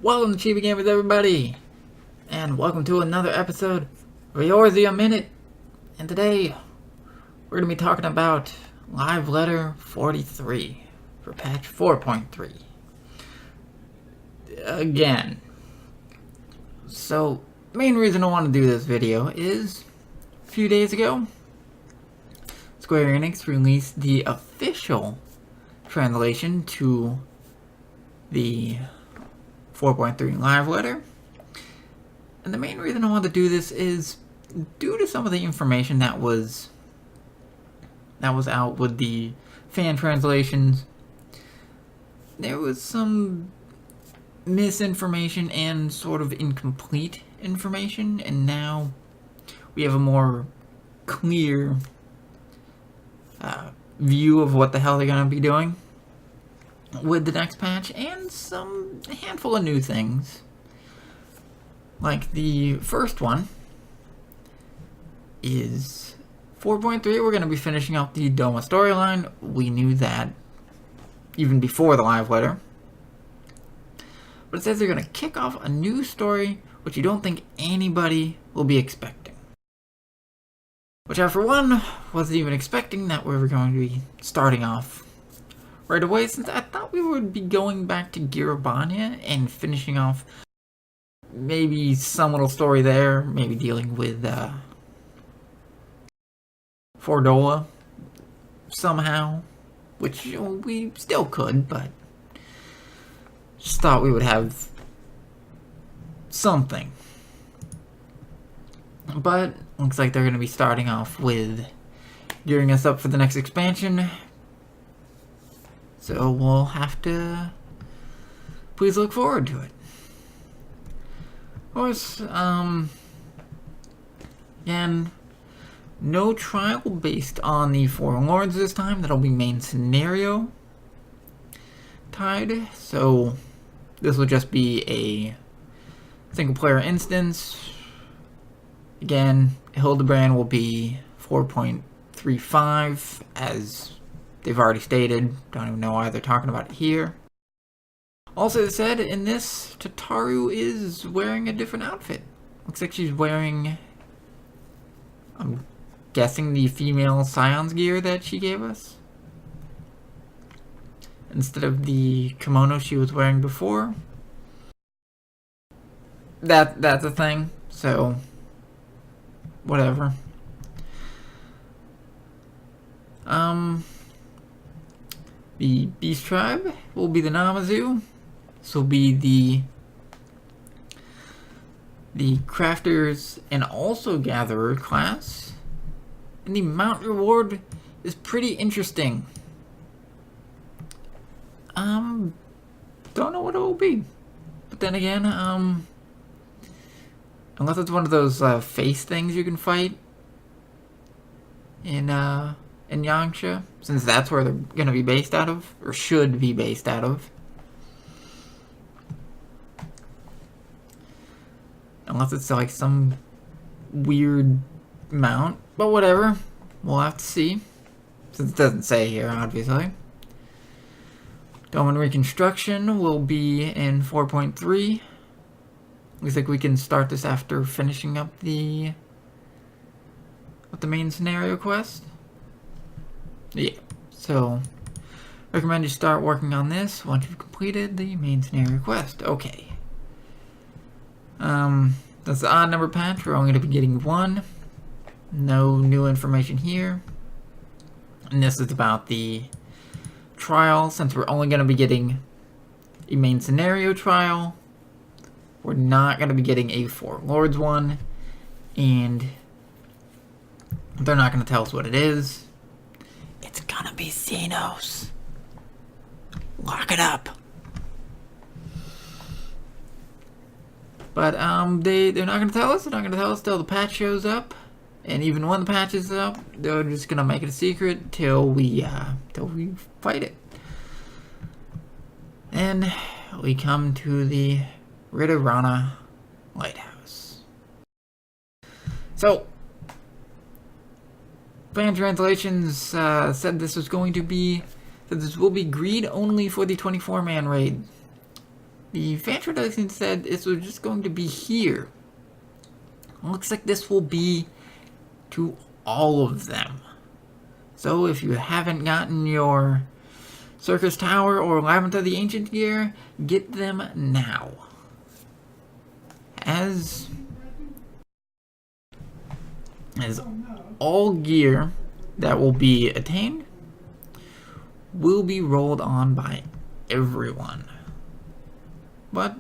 Welcome to ChibiGamers, everybody, and welcome to another episode of Eorzea Minute. And today, we're going to be talking about Live Letter 43 for patch 4.3. Again. So, the main reason I want to do this video is, a few days ago, Square Enix released the official translation to the 4.3 live letter. And the main reason I want to do this is due to some of the information that was out with the fan translations. There was some misinformation and sort of incomplete information, and now we have a more clear view of what the hell they're going to be doing with the next patch, and a handful of new things. Like the first one is 4.3. We're going to be finishing up the Doma storyline. We knew that even before the live letter. But it says they're going to kick off a new story, which you don't think anybody will be expecting. Which I, for one, wasn't even expecting that we were going to be starting off right away, since I thought we would be going back to Girabania and finishing off maybe some little story there, maybe dealing with Fordola somehow, which we still could, but just thought we would have something. But looks like they're going to be starting off with gearing us up for the next expansion. So we'll have to please look forward to it. Of course, again, no trial based on the Four Lords this time. That'll be main scenario tied. So this will just be a single player instance. Again, Hildebrand will be 4.35 as they've already stated. Don't even know why they're talking about it here. Also, they said in this, Tataru is wearing a different outfit. Looks like she's wearing, I'm guessing, the female Scion's gear that she gave us, instead of the kimono she was wearing before. That's a thing, so whatever. The Beast Tribe will be the Namazu. This will be the Crafters and also Gatherer class. And the mount reward is pretty interesting. Don't know what it will be. But then again, unless it's one of those face things you can fight in Yangsha, since that's where they're going to be based out of, or should be based out of. Unless it's like some weird mount, but whatever. We'll have to see, since it doesn't say here, obviously. Dome and Reconstruction will be in 4.3. Looks like we can start this after finishing up the main scenario quest. Yeah, so recommend you start working on this once you've completed the main scenario quest. Okay. That's the odd number patch. We're only going to be getting one. No new information here. And this is about the trial. Since we're only going to be getting a main scenario trial, we're not going to be getting a Four Lords one. And they're not going to tell us what it is. It's going to be Xenos. Lock it up. But they're not going to tell us. They're not going to tell us till the patch shows up. And even when the patch is up, they're just going to make it a secret till we fight it. And we come to the Ritorana Lighthouse. So, fan translations said this was going to be, that this will be greed only for the 24-man raid. the fan traduction said this was just going to be here. Looks like this will be to all of them. So if you haven't gotten your Circus Tower or Labyrinth of the Ancient gear, get them now. As all gear that will be attained will be rolled on by everyone. But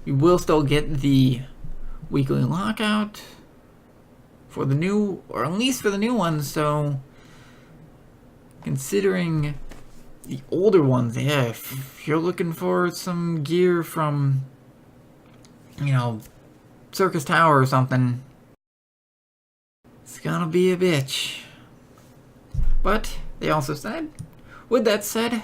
you will still get the weekly lockout for the new, or at least for the new ones, so considering the older ones, yeah, if you're looking for some gear from, you know, Circus Tower or something, it's gonna be a bitch. But they also said, with that said,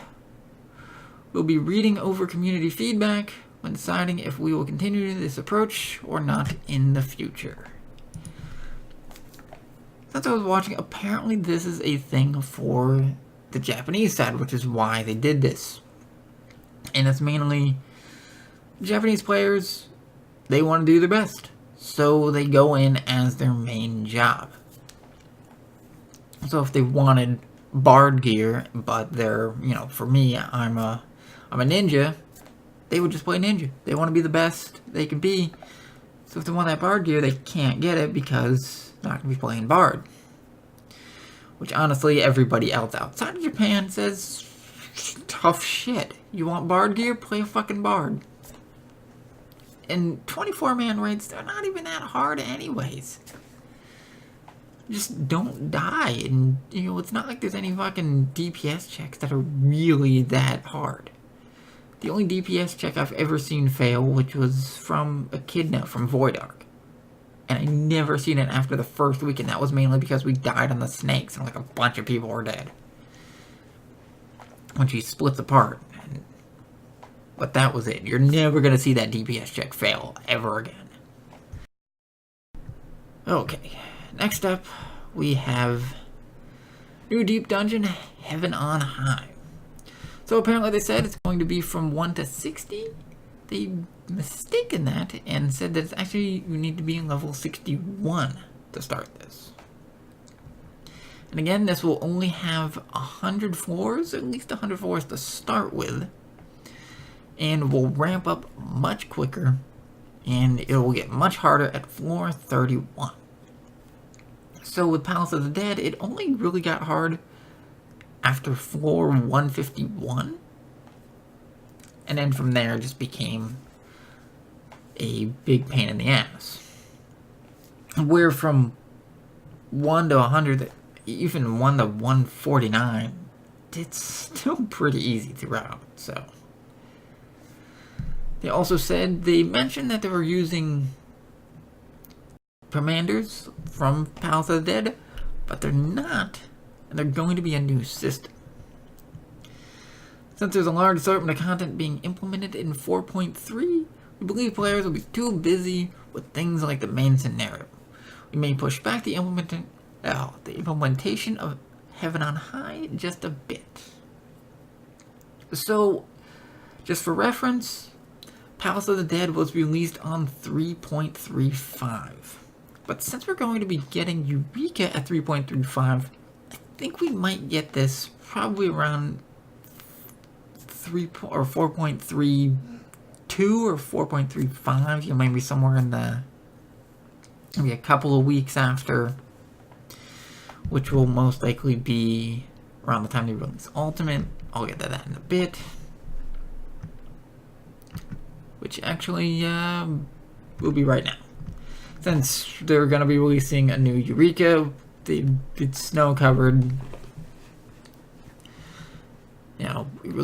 we'll be reading over community feedback when deciding if we will continue this approach or not in the future. Since I was watching, apparently this is a thing for the Japanese side, which is why they did this. And it's mainly Japanese players, they want to do their best, so they go in as their main job. So if they wanted bard gear, but they're, you know, for me, I'm a ninja, they would just play ninja. They want to be the best they can be. So if they want that bard gear, they can't get it because they're not going to be playing bard. Which honestly, everybody else outside of Japan says, tough shit. You want bard gear? Play a fucking bard. And 24-man raids, they're not even that hard anyways. Just don't die. And, you know, it's not like there's any fucking DPS checks that are really that hard. The only DPS check I've ever seen fail, which was from Echidna from Void Ark. And I never seen it after the first week, and that was mainly because we died on the snakes, and like a bunch of people were dead. When she splits apart. But that was it. You're never going to see that DPS check fail ever again. Okay, next up we have new deep dungeon, Heaven on High. So apparently they said it's going to be from 1 to 60. They mistaken that and said that it's actually, you need to be in level 61 to start this. And again, this will only have 100 floors, at least 100 floors to start with, and will ramp up much quicker, and it will get much harder at floor 31. So with Palace of the Dead, it only really got hard after floor 151, and then from there it just became a big pain in the ass. Where from 1 to 100, even 1 to 149, it's still pretty easy throughout, so. They also said, they mentioned that they were using commanders from Palace of the Dead, but they're not, and they're going to be a new system. Since there's a large assortment of content being implemented in 4.3, we believe players will be too busy with things like the main scenario. We may push back the implementation of Heaven on High just a bit. So, just for reference, Palace of the Dead was released on 3.35. But since we're going to be getting Eureka at 3.35, I think we might get this probably around 4.32 or 4.35. You know, maybe somewhere in the, maybe a couple of weeks after, which will most likely be around the time they release Ultimate. I'll get to that in a bit. Which actually will be right now. Since they're going to be releasing a new Eureka, it's snow covered. You know, we've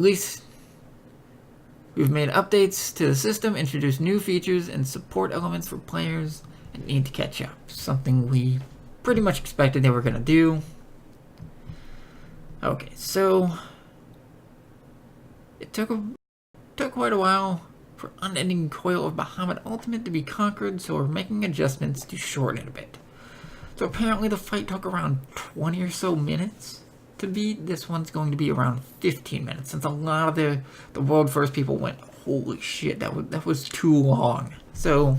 made updates to the system, introduced new features and support elements for players, and need to catch up. Something we pretty much expected they were going to do. Okay, so it took quite a while for Unending Coil of Bahamut Ultimate to be conquered, so we're making adjustments to shorten it a bit. So apparently the fight took around 20 or so minutes to beat. This one's going to be around 15 minutes, since a lot of the world first people went, holy shit, that was too long. So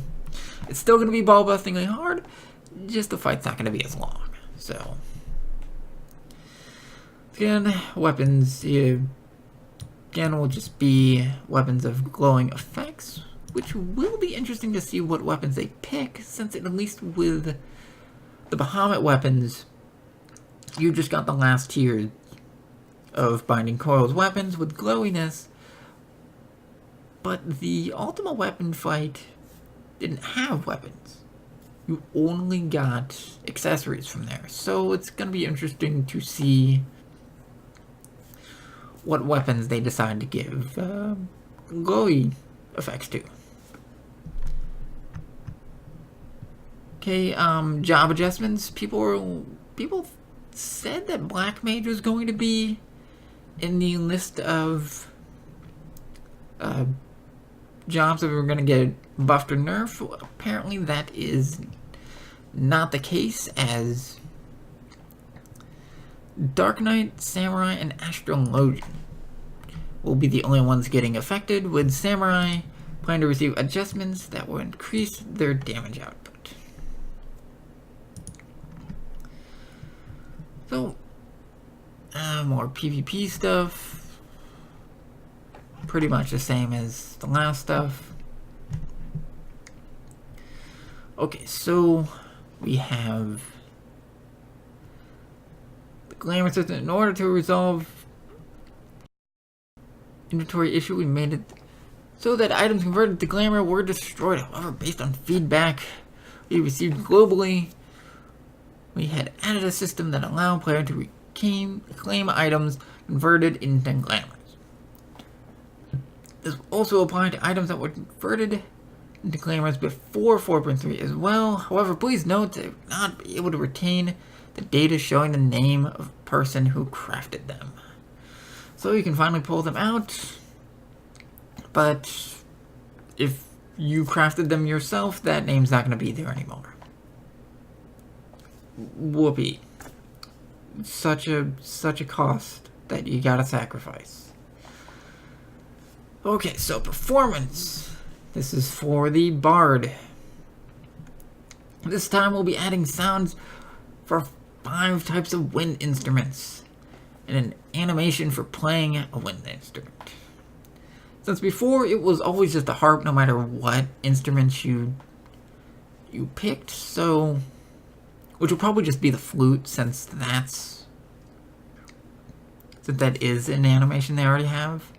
it's still going to be ball-bustingly hard, just the fight's not going to be as long. So again, weapons, again, will just be weapons of glowing effects, which will be interesting to see what weapons they pick, since at least with the Bahamut weapons, you just got the last tier of Binding Coil's weapons with glowiness, but the Ultimate Weapon fight didn't have weapons. You only got accessories from there, so it's going to be interesting to see what weapons they decide to give glowy effects to. Okay, job adjustments. People said that Black Mage was going to be in the list of jobs that were going to get buffed or nerfed. Apparently that is not the case, as Dark Knight, Samurai, and Astrologian will be the only ones getting affected, with Samurai planning to receive adjustments that will increase their damage output. So, more PvP stuff. Pretty much the same as the last stuff. Okay, so we have the Glamour system. In order to resolve inventory issue, we made it so that items converted to Glamour were destroyed. However, based on feedback we received globally, we had added a system that allowed players to claim items converted into Glamours. This will also apply to items that were converted into Glamours before 4.3 as well. However, please note that they will not be able to retain the data showing the name of the person who crafted them. So you can finally pull them out, but if you crafted them yourself, that name's not going to be there anymore. Whoopee. Such a cost that you gotta sacrifice. Okay, so performance. This is for the Bard. This time we'll be adding sounds for 5 types of wind instruments and an animation for playing a wind instrument. Since before it was always just a harp no matter what instruments you picked, so which will probably just be the flute, since that is an animation they already have.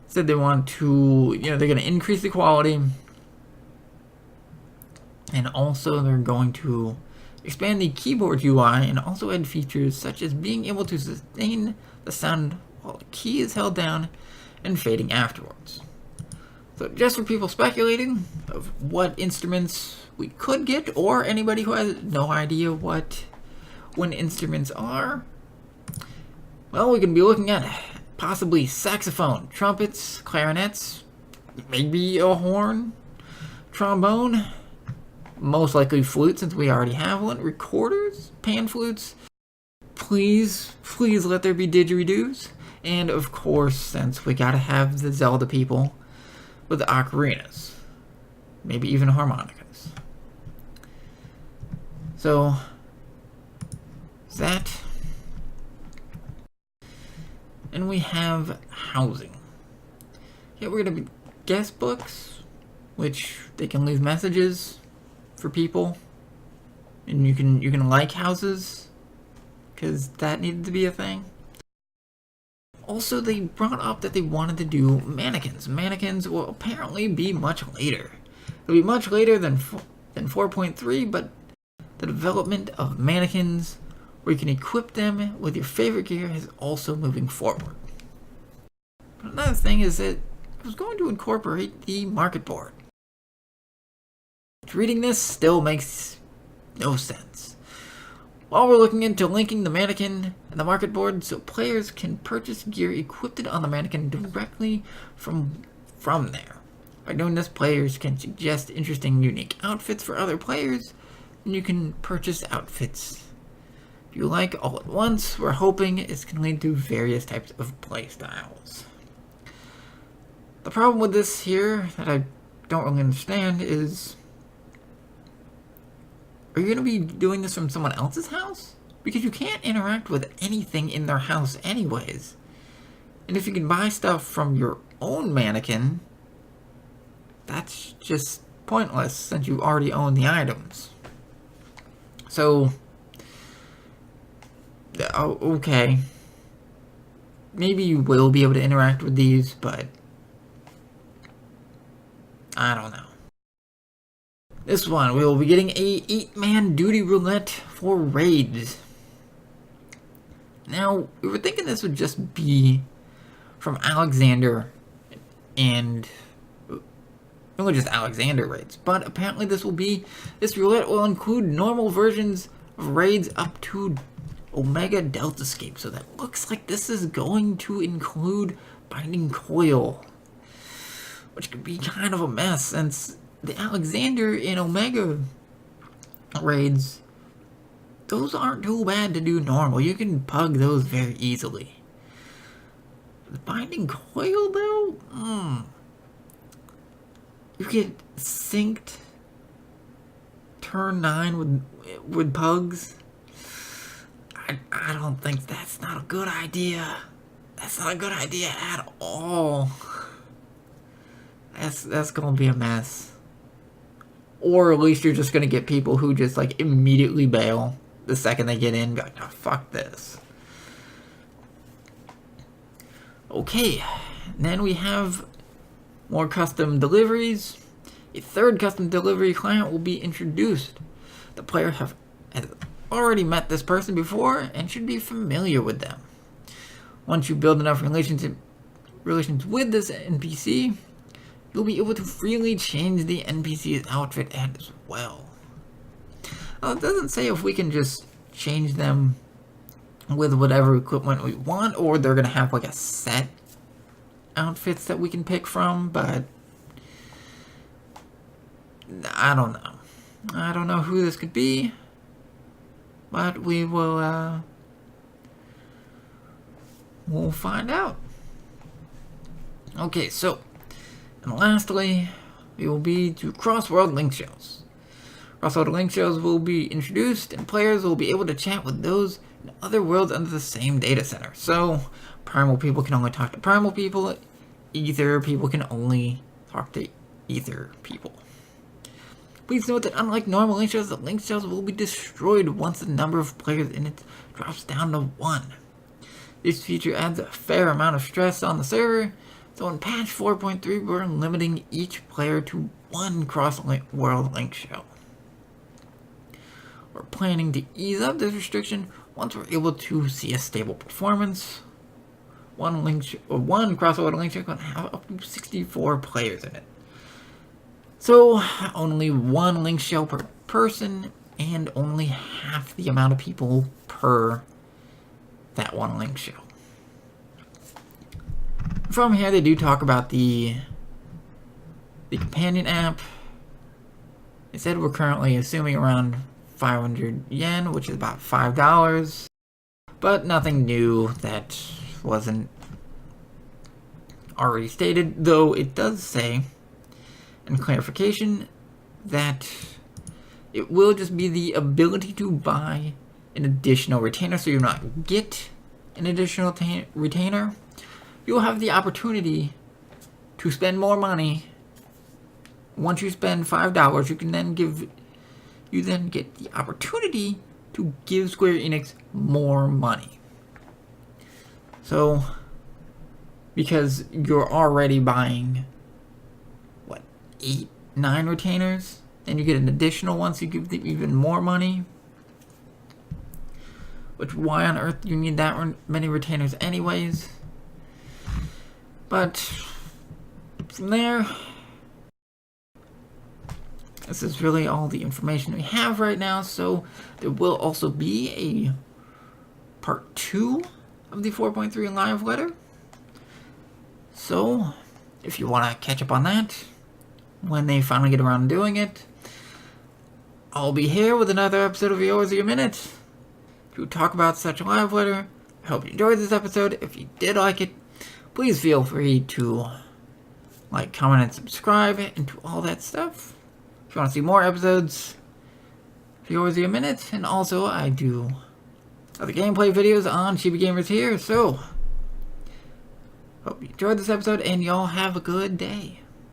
Said they want to, they're going to increase the quality, and also they're going to expand the keyboard UI and also add features such as being able to sustain the sound while the key is held down and fading afterwards. So just for people speculating of what instruments we could get, or anybody who has no idea what wind instruments are, well, we can be looking at possibly saxophone, trumpets, clarinets, maybe a horn, trombone, most likely flute since we already have one, recorders, pan flutes, please let there be didgeridoos, and of course, since we gotta have the Zelda people, with the ocarinas, maybe even harmonicas. So that, and we have housing. Yeah, we're gonna be guest books, which they can leave messages for people, and you can like houses, because that needed to be a thing. Also, they brought up that they wanted to do mannequins. Mannequins will apparently be much later. It'll be much later than 4.3, but the development of mannequins where you can equip them with your favorite gear is also moving forward. But another thing is that I was going to incorporate the market board. Reading this still makes no sense. While we're looking into linking the mannequin and the market board so players can purchase gear equipped on the mannequin directly from there. By doing this, players can suggest interesting, unique outfits for other players and you can purchase outfits if you like all at once. We're hoping it's going to lead to various types of playstyles. The problem with this here that I don't really understand is, are you going to be doing this from someone else's house? Because you can't interact with anything in their house anyways. And if you can buy stuff from your own mannequin, that's just pointless since you already own the items. So, okay. Maybe you will be able to interact with these, but I don't know. This one, we will be getting a 8-man duty roulette for raids. Now, we were thinking this would just be from Alexander and really just Alexander raids, but apparently this roulette will include normal versions of raids up to Omega Delta Scape. So that looks like this is going to include Binding Coil, which could be kind of a mess since the Alexander and Omega raids, those aren't too bad to do normal. You can pug those very easily. The Binding Coil, though? You get synced turn 9 with pugs? I don't think that's not a good idea. That's not a good idea at all. That's gonna be a mess. Or at least you're just gonna get people who just like immediately bail the second they get in. Be like, oh, fuck this. Okay, and then we have more custom deliveries. A third custom delivery client will be introduced. The player has already met this person before and should be familiar with them. Once you build enough relations with this NPC, you'll be able to freely change the NPC's outfit as well. Well, it doesn't say if we can just change them with whatever equipment we want, or they're gonna have like a set outfits that we can pick from, but I don't know. I don't know who this could be, but we will we'll find out. Okay, so, and lastly, we will be to cross-world link shows. Cross-world link shows will be introduced, and players will be able to chat with those in other worlds under the same data center. So, primal people can only talk to primal people, ether people can only talk to ether people. Please note that unlike normal link shows, the link shows will be destroyed once the number of players in it drops down to 1. This feature adds a fair amount of stress on the server, so in patch 4.3 we're limiting each player to 1 cross-world link show. We're planning to ease up this restriction once we're able to see a stable performance. One cross-world link show can have up to 64 players in it. So, only 1 link show per person, and only half the amount of people per that 1 link show. From here, they do talk about the companion app. They said we're currently assuming around 500 yen, which is about $5, but nothing new that wasn't already stated, though it does say, in clarification, that it will just be the ability to buy an additional retainer, so you'll not get an additional retainer. You'll have the opportunity to spend more money. Once you spend $5, you then get the opportunity to give Square Enix more money. So, because you're already buying 8, 9 retainers, and you get an additional one, so you give them even more money. Which, why on earth do you need that many retainers anyways? But from there, this is really all the information we have right now. So there will also be a part 2 of the 4.3 live letter. So if you want to catch up on that when they finally get around to doing it, I'll be here with another episode of Eorzea Minute to talk about such a live letter. I hope you enjoyed this episode. If you did like it, please feel free to like, comment, and subscribe, and do all that stuff. If you want to see more episodes of Eorzea Minute, and also I do other gameplay videos on ChibiGamers here, so hope you enjoyed this episode, and y'all have a good day.